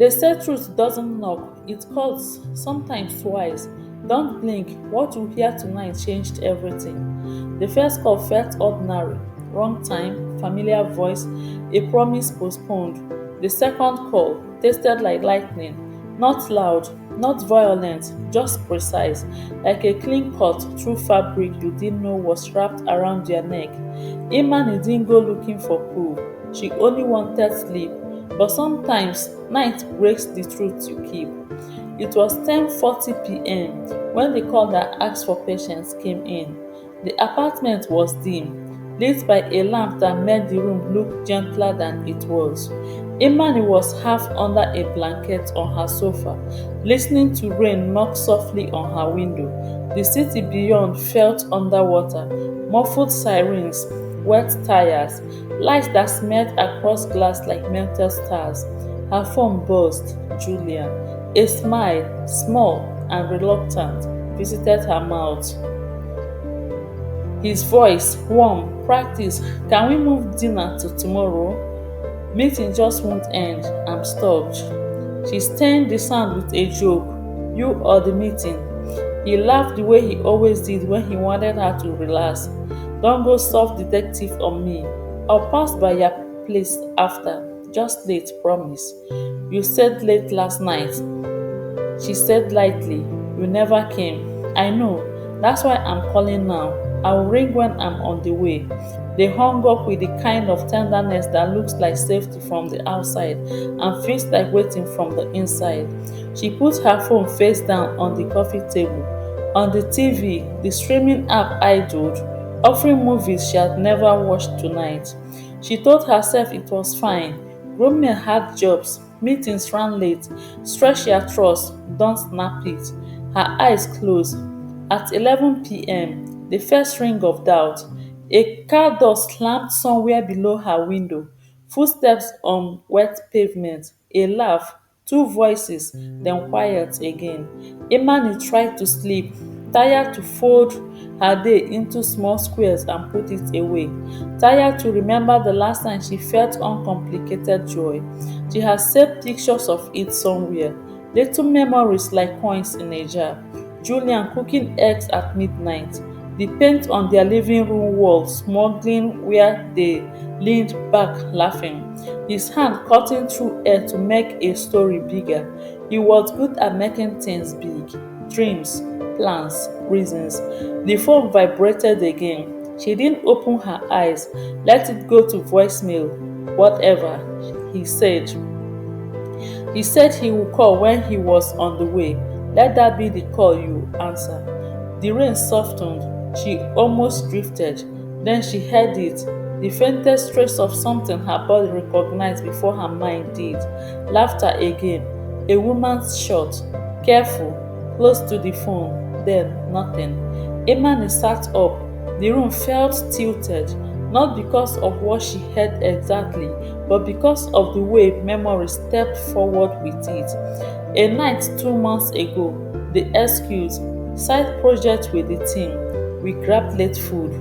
They say truth doesn't knock, it calls, sometimes twice. Don't blink, what you hear tonight changed everything. The first call felt ordinary, wrong time, familiar voice, a promise postponed. The second call tasted like lightning, not loud, not violent, just precise, like a clean cut through fabric you didn't know was wrapped around your neck. Imani didn't go looking for proof, she only wanted sleep. But sometimes night breaks the truth you keep. It was 10:40 p.m. when the call that asked for patience came in. The apartment was dim, lit by a lamp that made the room look gentler than it was. Imani was half under a blanket on her sofa, listening to rain knock softly on her window. The city beyond felt underwater, muffled sirens, wet tires, lights that smeared across glass like melted stars. Her phone buzzed. Julian. A smile, small and reluctant, visited her mouth. His voice, warm, practice. Can we move dinner to tomorrow? Meeting just won't end. I'm stuck. She stained the sound with a joke. You or the meeting? He laughed the way he always did when he wanted her to relax. Don't go soft detective on me. I'll pass by your place after. Just late, promise. You said late last night. She said lightly, you never came. I know. That's why I'm calling now. I'll ring when I'm on the way. They hung up with the kind of tenderness that looks like safety from the outside and feels like waiting from the inside. She put her phone face down on the coffee table. On the TV, the streaming app idled, offering movies she had never watched tonight. She told herself it was fine. Grown men had jobs, meetings ran late. Stretch your trust, don't snap it. Her eyes closed. At 11 p.m., the first ring of doubt. A car door slammed somewhere below her window. Footsteps on wet pavement. A laugh. Two voices, then quiet again. Imani tried to sleep, tired to fold her day into small squares and put it away. Tired to remember the last time she felt uncomplicated joy. She has saved pictures of it somewhere. Little memories like coins in a jar. Julian cooking eggs at midnight. The paint on their living room wall smuggling where they leaned back laughing. His hand cutting through air to make a story bigger. He was good at making things big. Dreams, plans, reasons. The phone vibrated again. She didn't open her eyes. Let it go to voicemail. Whatever, he said. He said he would call when he was on the way. Let that be the call you answer. The rain softened. She almost drifted. Then she heard it, the faintest trace of something her body recognized before her mind did. Laughter again. A woman's shot. Careful, close to the phone. Then nothing. Imani sat up. The room felt tilted, not because of what she heard exactly, but because of the way memory stepped forward with it. A night 2 months ago, the excuse, side project with the team. We grabbed late food.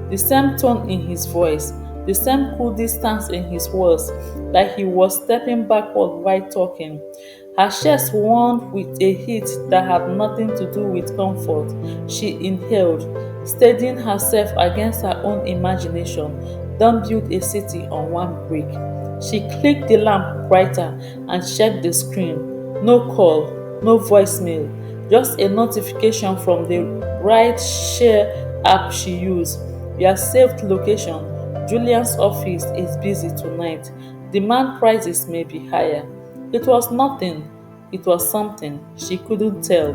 The same tone in his voice, the same cool distance in his words, like he was stepping backward while talking. Her chest warmed with a heat that had nothing to do with comfort. She inhaled, steadying herself against her own imagination. Don't build a city on one brick. She clicked the lamp brighter and checked the screen. No call, no voicemail, just a notification from the ride share app she used. Your saved location. Julian's office is busy tonight. Demand prices may be higher. It was nothing. It was something. She couldn't tell.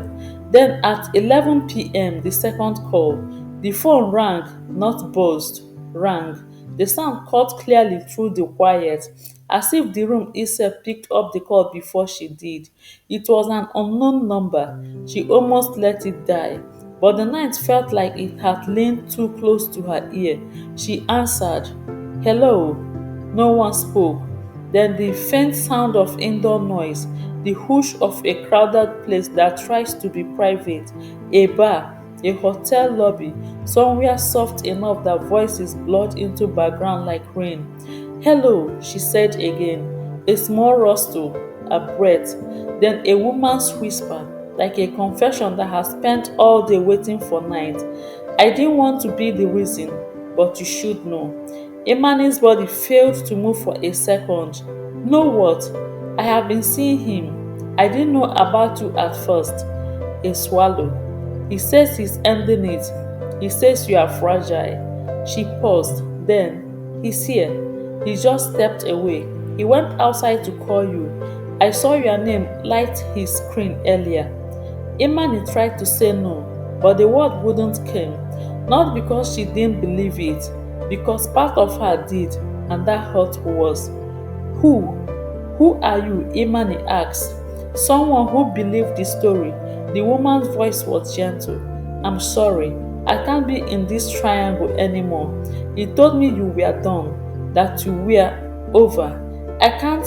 Then at 11 p.m., the second call. The phone rang, not buzzed, rang. The sound cut clearly through the quiet, as if the room itself picked up the call before she did. It was an unknown number. She almost let it die. But the night felt like it had leaned too close to her ear. She answered, Hello. No one spoke. Then the faint sound of indoor noise, the whoosh of a crowded place that tries to be private, a bar, a hotel lobby, somewhere soft enough that voices blurred into background like rain. Hello, she said again. A small rustle, a breath, then a woman's whisper, like a confession that has spent all day waiting for night. I didn't want to be the reason, but you should know. Imani's body failed to move for a second. Know what? I have been seeing him. I didn't know about you at first. A swallow. He says he's ending it. He says you are fragile. She paused. Then, he's here. He just stepped away. He went outside to call you. I saw your name light his screen earlier. Imani tried to say no, but the word wouldn't come. Not because she didn't believe it, because part of her did, and that hurt was. Who? Who are you? Imani asked. Someone who believed the story. The woman's voice was gentle. I'm sorry. I can't be in this triangle anymore. He told me you were done, that you were over. I can't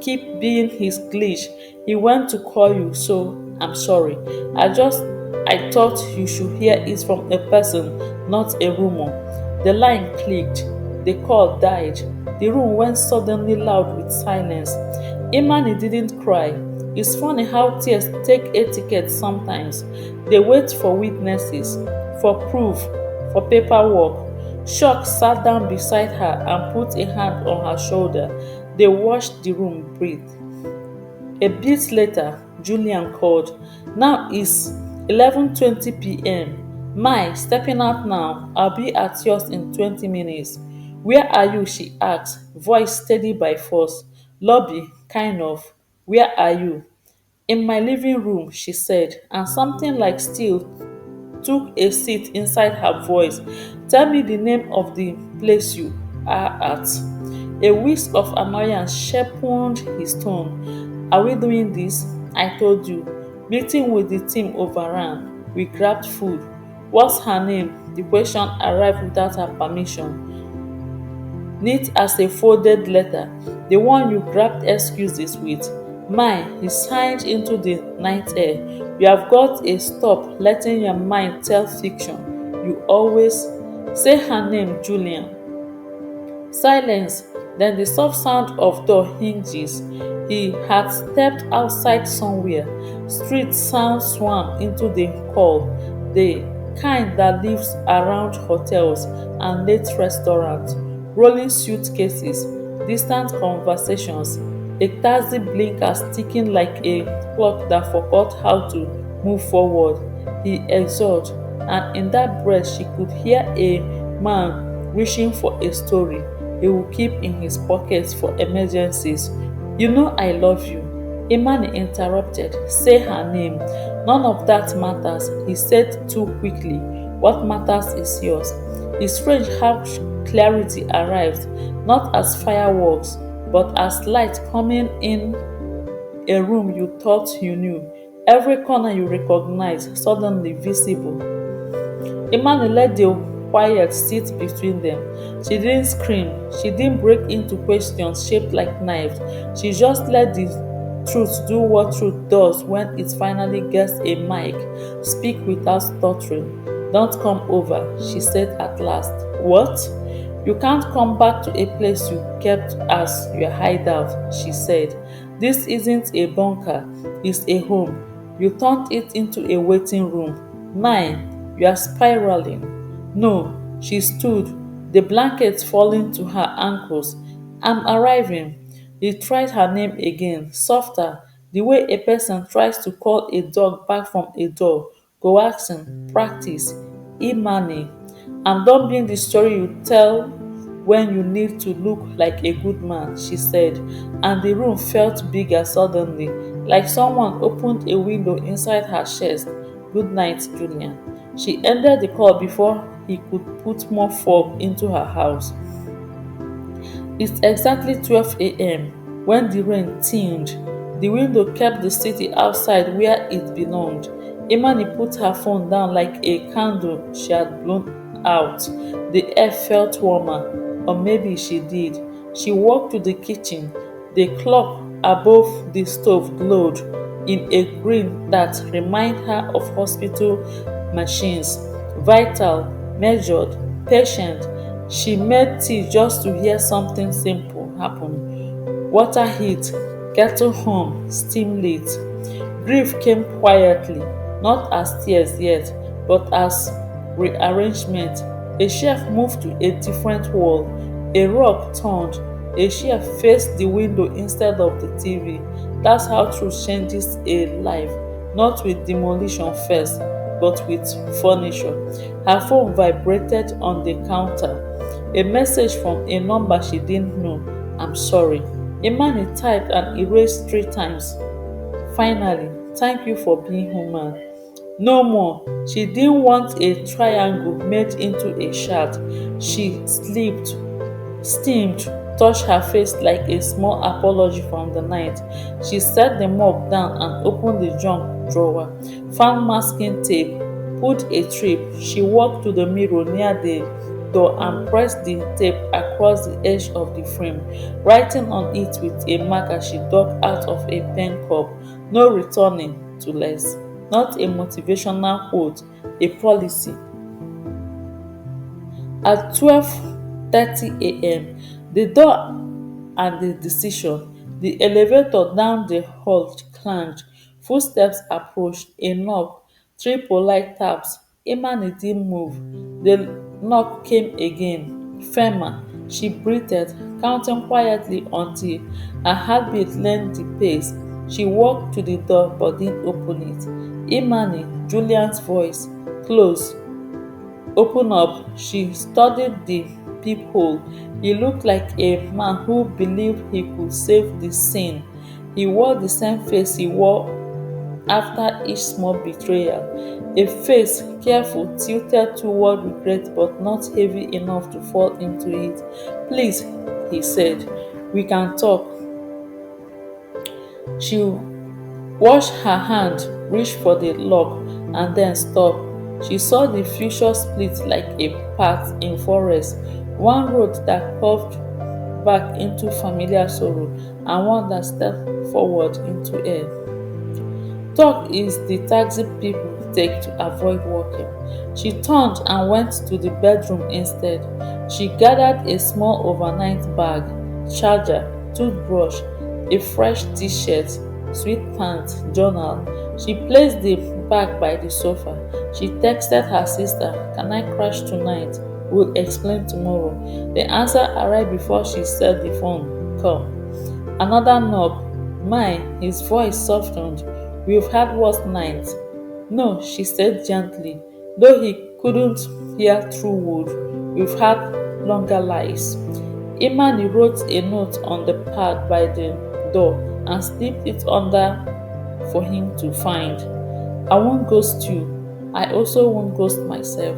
keep being his glitch. He went to call you, so I'm sorry. I thought you should hear it from a person, not a rumor. The line clicked. The call died. The room went suddenly loud with silence. Imani didn't cry. It's funny how tears take etiquette sometimes. They wait for witnesses, for proof, for paperwork. Shock sat down beside her and put a hand on her shoulder. They watched the room breathe. A bit later, Julian called. Now it's 11:20 p.m. My, stepping out now. I'll be at yours in 20 minutes. Where are you? She asked, voice steady by force. Lobby, kind of. Where are you? In my living room, she said, and something like steel took a seat inside her voice. Tell me the name of the place you are at. A whisk of annoyance sharpened his tone. Are we doing this? I told you. Meeting with the team overran. We grabbed food. What's her name? The question arrived without her permission. Neat as a folded letter, the one you grabbed excuses with. Mine, he signed into the night air. You have got to stop letting your mind tell fiction. You always say her name, Julian. Silence, then the soft sound of door hinges. He had stepped outside somewhere. Street sound swam into the call, the kind that lives around hotels and late restaurants. Rolling suitcases, distant conversations, a taxi blinkers ticking like a clock that forgot how to move forward. He exhaled, and in that breath she could hear a man reaching for a story he will keep in his pockets for emergencies. You know I love you. Imani interrupted. Say her name. None of that matters, he said too quickly. What matters is yours. It's strange how clarity arrived, not as fireworks, but as light coming in a room you thought you knew. Every corner you recognized, suddenly visible. Imani let the quiet sit between them. She didn't scream. She didn't break into questions shaped like knives. She just let the truth do what truth does when it finally gets a mic. Speak without stuttering. Don't come over, she said at last. What? You can't come back to a place you kept as your hideout, she said. This isn't a bunker, it's a home. You turned it into a waiting room. Mine, you are spiraling. No, she stood, the blankets falling to her ankles. I'm arriving. He tried her name again, softer, the way a person tries to call a dog back from a door. Go asking, practice. Imani. I'm done being the story you tell when you need to look like a good man, she said, and the room felt bigger suddenly, like someone opened a window inside her chest. Good night, Julian. She ended the call before he could put more fog into her house. It's exactly 12 a.m. when the rain thinned. The window kept the city outside where it belonged. Imani put her phone down like a candle she had blown out. The air felt warmer, or maybe she did. She walked to the kitchen. The clock above the stove glowed in a green that reminded her of hospital machines. Vital, measured, patient. She made tea just to hear something simple happen. Water heat, Kettle hum, steam lit. Grief came quietly, not as tears yet, but as rearrangement. A shelf moved to a different wall, a rug turned, a chair faced the window instead of the TV. That's how truth changes a life, not with demolition first, but with furniture. Her phone vibrated on the counter. A message from a number she didn't know. I'm sorry. Imani typed and erased 3 times. Finally, thank you for being human. No more. She didn't want a triangle made into a shaft. She slipped, steamed, touched her face like a small apology from the night. She set the mug down and opened the junk drawer, found masking tape, pulled a strip. She walked to the mirror near the door and pressed the tape across the edge of the frame, writing on it with a marker she dug out of a pen cup. No returning to less. Not a motivational quote, a policy. At 12:30 a.m., the door and the decision, the elevator down the hall clanged, footsteps approached, a knock, 3 polite taps. Imani didn't move. The knock came again, firmer. She breathed, counting quietly until her heartbeat learned the pace. She walked to the door but didn't open it. Imani, Julian's voice, close. Open up. She studied the peephole. He looked like a man who believed he could save the scene. He wore the same face he wore after each small betrayal. A face careful, tilted toward regret but not heavy enough to fall into it. Please, he said, we can talk. She washed her hand, reached for the lock, and then stopped. She saw the future split like a path in forest, one road that curved back into familiar sorrow, and one that stepped forward into air. Talk is the taxi people take to avoid walking. She turned and went to the bedroom instead. She gathered a small overnight bag, charger, toothbrush, a fresh t-shirt, sweet pants, journal. She placed the bag by the sofa. She texted her sister, "Can I crash tonight? We'll explain tomorrow." The answer arrived before she said the phone. Come. Another knock. My, his voice softened. "We've had worse nights." "No," she said gently, though he couldn't hear through wood. "We've had longer lives." Imani wrote a note on the pad by the door and slipped it under for him to find. "I won't ghost you. I also won't ghost myself.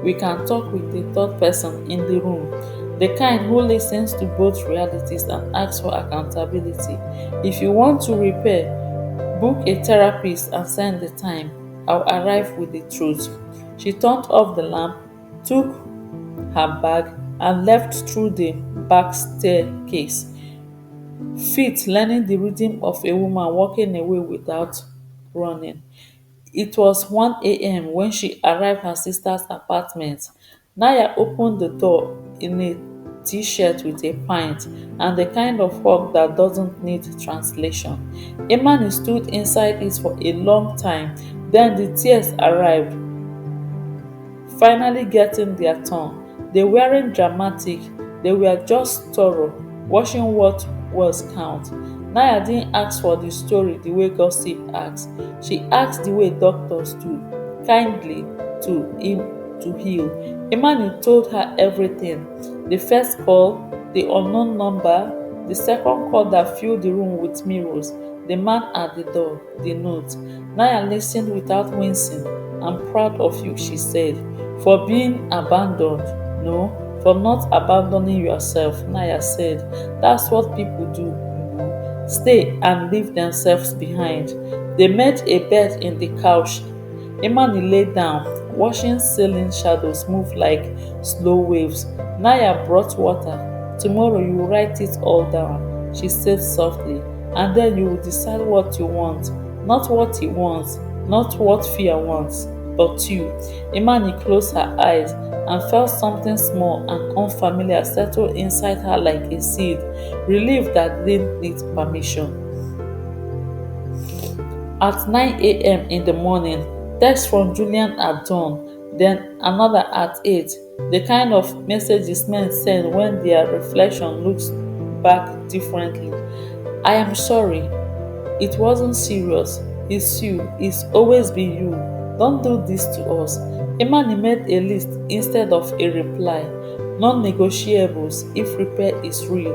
We can talk with the third person in the room, the kind who listens to both realities and asks for accountability. If you want to repair, book a therapist and send the time. I'll arrive with the truth." She turned off the lamp, took her bag, and left through the back staircase, feet learning the rhythm of a woman walking away without running. It was 1 a.m. when she arrived at her sister's apartment. Naya opened the door in a t-shirt with a pint and the kind of hug that doesn't need translation. Imani stood inside it for a long time. Then the tears arrived, finally getting their turn. They weren't dramatic, they were just thorough, watching what was count. Naya didn't ask for the story the way gossip asks. She asked the way doctors do, kindly, to heal. Imani told her everything. The first call, the unknown number, the second call that filled the room with mirrors, the man at the door, the note. Naya listened without wincing. "I'm proud of you," she said, "for being abandoned." "No, for not abandoning yourself," Naya said. "That's what people do, stay and leave themselves behind." They made a bed in the couch. Imani lay down, watching ceiling shadows move like slow waves. Naya brought water. "Tomorrow you will write it all down," she said softly, "and then you will decide what you want, not what he wants, not what fear wants." but you. Imani closed her eyes and felt something small and unfamiliar settle inside her like a seed, relief that didn't need permission. At 9 a.m. in the morning, text from Julian at dawn, then another at 8. The kind of messages men send when their reflection looks back differently. I am sorry. It wasn't serious. It's you. It's always been you. Don't do this to us. Imani made a list instead of a reply. Non-negotiables if repair is real.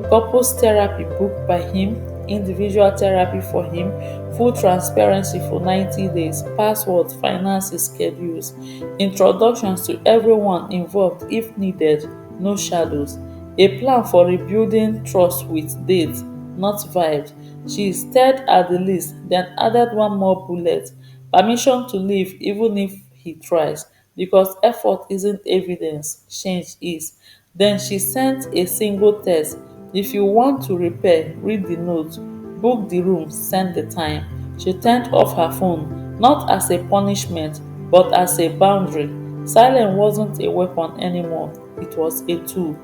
Couples therapy booked by him. Individual therapy for him. Full transparency for 90 days. Passwords, finances, schedules. Introductions to everyone involved if needed. No shadows. A plan for rebuilding trust with dates, not vibes. She stared at the list, then added one more bullet: permission to leave even if he tries, because effort isn't evidence, change is. Then she sent a single text: if you want to repair, read the note, book the room, send the time. She turned off her phone, not as a punishment, but as a boundary. Silence wasn't a weapon anymore, it was a tool.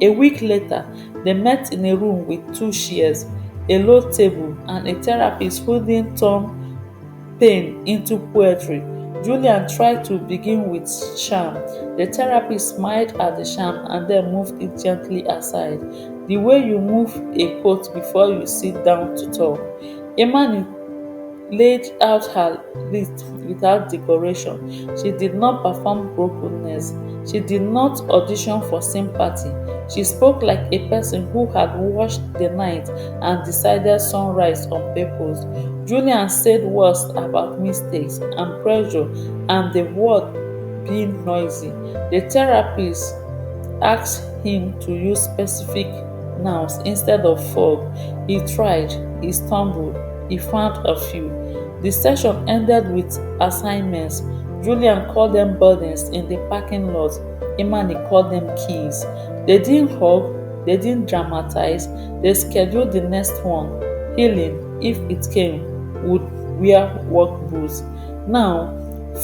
A week later, they met in a room with two chairs, a low table, and a therapist who didn't turn pain into poetry. Julian tried to begin with charm. The therapist smiled at the charm and then moved it gently aside, the way you move a coat before you sit down to talk. Imani laid out her list without decoration. She did not perform brokenness. She did not audition for sympathy. She spoke like a person who had watched the night and decided sunrise on purpose. Julian said words about mistakes and pressure and the world being noisy. The therapist asked him to use specific nouns instead of fog. He tried, he stumbled, he found a few. The session ended with assignments. Julian called them burdens in the parking lot. Imani called them keys. They didn't hug, they didn't dramatize, they scheduled the next one. Healing, if it came, would wear work boots. Now,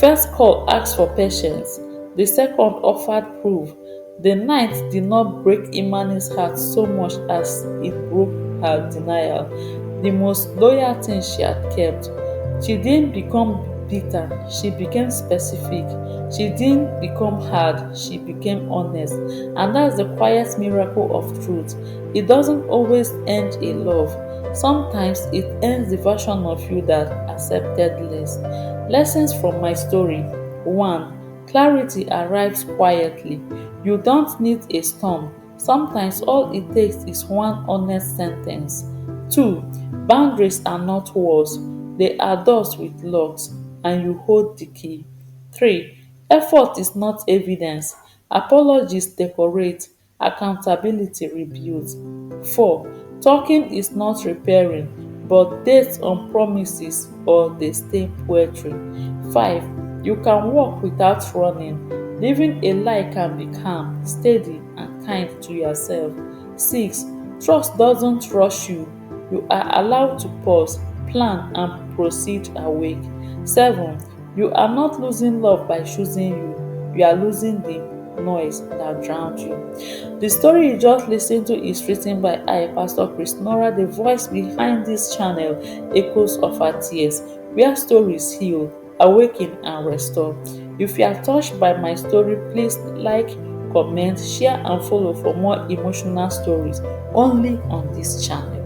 first call asked for patience. The second offered proof. The night did not break Imani's heart so much as it broke her denial, the most loyal thing she had kept. She didn't become bitter, she became specific. She didn't become hard, she became honest. And that's the quiet miracle of truth. It doesn't always end a love. Sometimes it ends the version of you that accepted less. Lessons from my story. 1. Clarity arrives quietly. You don't need a storm. Sometimes all it takes is one honest sentence. 2. Boundaries are not walls, they are doors with locks, and you hold the key. 3. Effort is not evidence. Apologies decorate, accountability rebuilds. 4. Talking is not repairing, but dates on promises or they stay poetry. 5. You can walk without running. Living a lie can be calm, steady, and kind to yourself. 6. Trust doesn't rush you. You are allowed to pause, plan, and proceed awake. 7. You are not losing love by choosing you. You are losing the noise that drowned you. The story you just listened to is written by Pastor Chris Norah. The voice behind this channel echoes of her tears, where stories heal, awaken, and restore. If you are touched by my story, please like, comment, share, and follow for more emotional stories only on this channel.